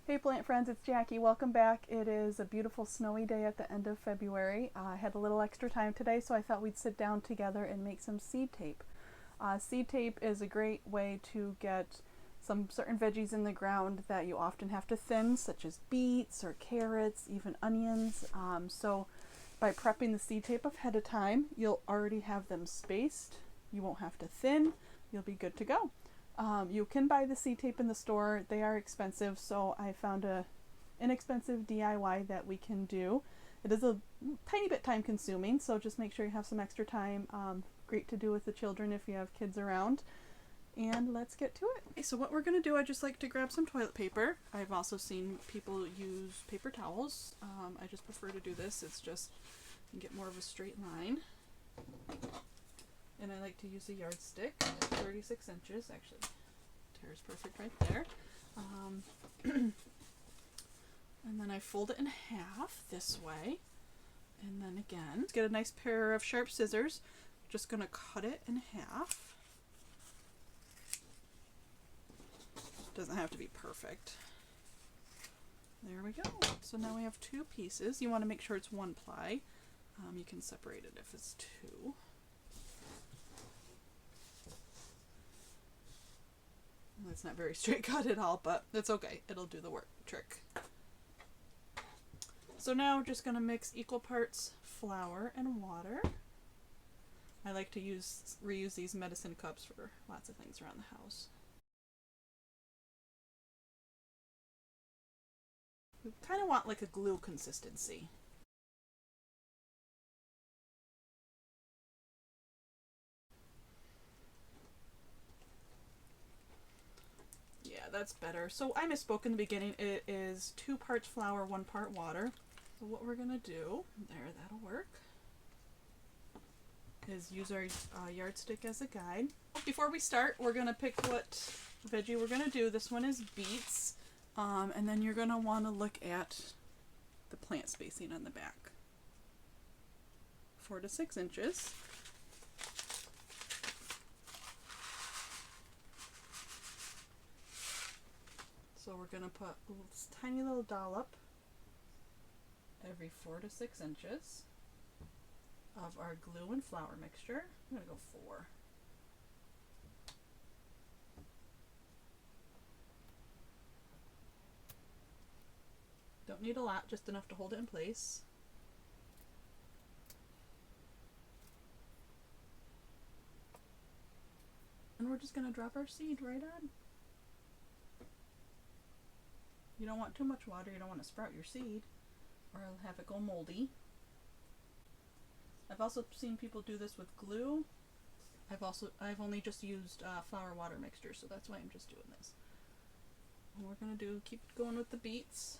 Hey plant friends, it's Jackie. Welcome back. It is a beautiful snowy day at the end of February. I had a little extra time today, so I thought we'd sit down together and make some seed tape. Seed tape is a great way to get some certain veggies in the ground that you often have to thin, such as beets or carrots, even onions. So by prepping the seed tape ahead of time, you'll already have them spaced. You won't have to thin. You'll be good to go. You can buy the seed tape in the store. They are expensive, so I found a inexpensive DIY that we can do. It is a tiny bit time consuming, so just make sure you have some extra time. Great to do with the children if you have kids around. And let's get to it. Okay, so what we're going to do, I just like to grab some toilet paper. I've also seen people use paper towels. I just prefer to do this. It's just, you get more of a straight line. And I like to use a yardstick, 36 inches, actually, tears perfect right there. And then I fold it in half this way, and then again, get a nice pair of sharp scissors. Just gonna cut it in half. Doesn't have to be perfect. There we go. So now we have two pieces. You want to make sure it's one ply. You can separate it if it's two. It's not very straight cut at all, but it's okay. It'll do the trick. So now we're just going to mix equal parts flour and water. I like to reuse these medicine cups for lots of things around the house. We kind of want like a glue consistency. That's better. So I misspoke in the beginning. It is 2 parts flour, 1 part water. So what we're gonna do, that'll work, is use our yardstick as a guide. Before we start, we're gonna pick what veggie we're gonna do. This one is beets, and then you're gonna want to look at the plant spacing on the back. 4 to 6 inches. So we're going to put a tiny little dollop every 4 to 6 inches of our glue and flour mixture. I'm going to go 4. Don't need a lot, just enough to hold it in place. And we're just going to drop our seed right on. You don't want too much water, you don't want to sprout your seed or have it go moldy. I've also seen people do this with glue. I've only just used flour water mixture, so that's why I'm just doing this. And we're gonna keep going with the beets.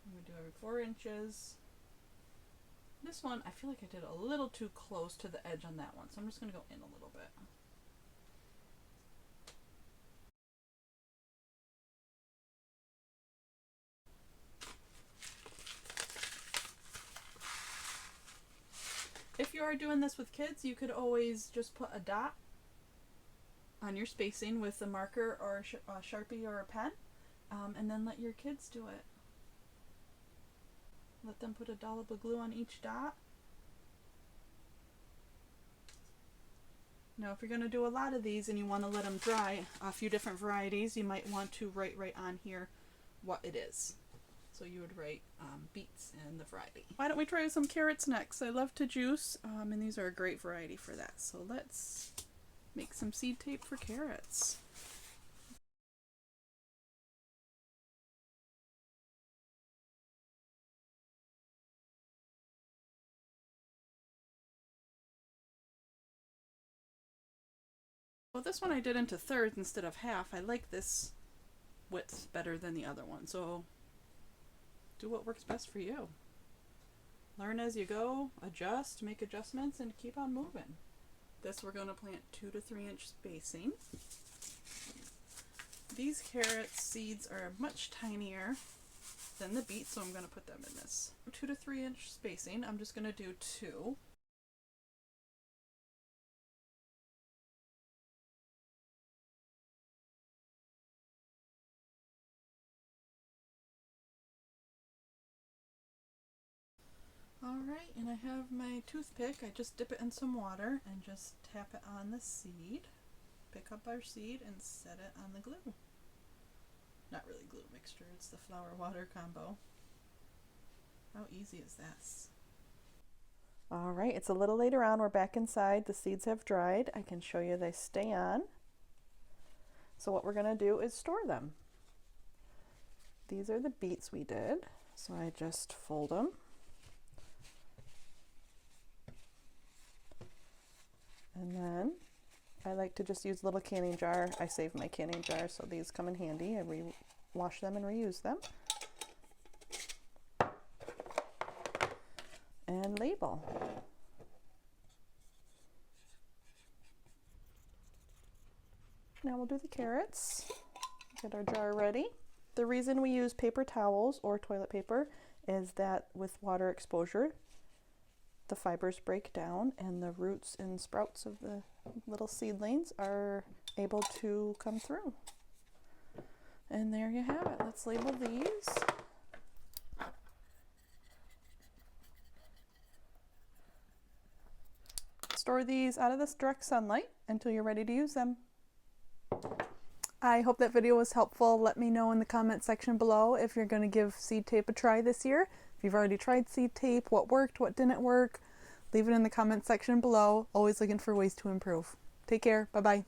I'm gonna do every 4 inches. This one, I feel like I did a little too close to the edge on that one, so I'm just gonna go in a little bit. If you are doing this with kids, you could always just put a dot on your spacing with a marker or a Sharpie or a pen, and then let your kids do it. Let them put a dollop of glue on each dot. Now if you're going to do a lot of these and you want to let them dry, a few different varieties, you might want to write right on here what it is. So you would write beets and the variety. Why don't we try some carrots next? I love to juice, and these are a great variety for that. So let's make some seed tape for carrots. Well, this one I did into thirds instead of half. I like this width better than the other one, so do what works best for you. Learn as you go, adjust, make adjustments, and keep on moving. This we're going to plant 2 to 3 inch spacing. These carrot seeds are much tinier than the beets, so I'm going to put them in this 2 to 3 inch spacing. I'm just going to do 2. Alright, and I have my toothpick. I just dip it in some water and just tap it on the seed. Pick up our seed and set it on the glue. Not really glue mixture, it's the flour water combo. How easy is this? Alright, it's a little later on. We're back inside. The seeds have dried. I can show you they stay on. So what we're going to do is store them. These are the beets we did. So I just fold them. And then I like to just use a little canning jar. I save my canning jar, so these come in handy. I wash them and reuse them. And label. Now we'll do the carrots. Get our jar ready. The reason we use paper towels or toilet paper is that with water exposure, the fibers break down and the roots and sprouts of the little seedlings are able to come through. And there you have it. Let's label these. Store these out of this direct sunlight until you're ready to use them. I hope that video was helpful. Let me know in the comment section below if you're going to give seed tape a try this year. If you've already tried seed tape, what worked, what didn't work, leave it in the comment section below. Always looking for ways to improve. Take care. Bye-bye.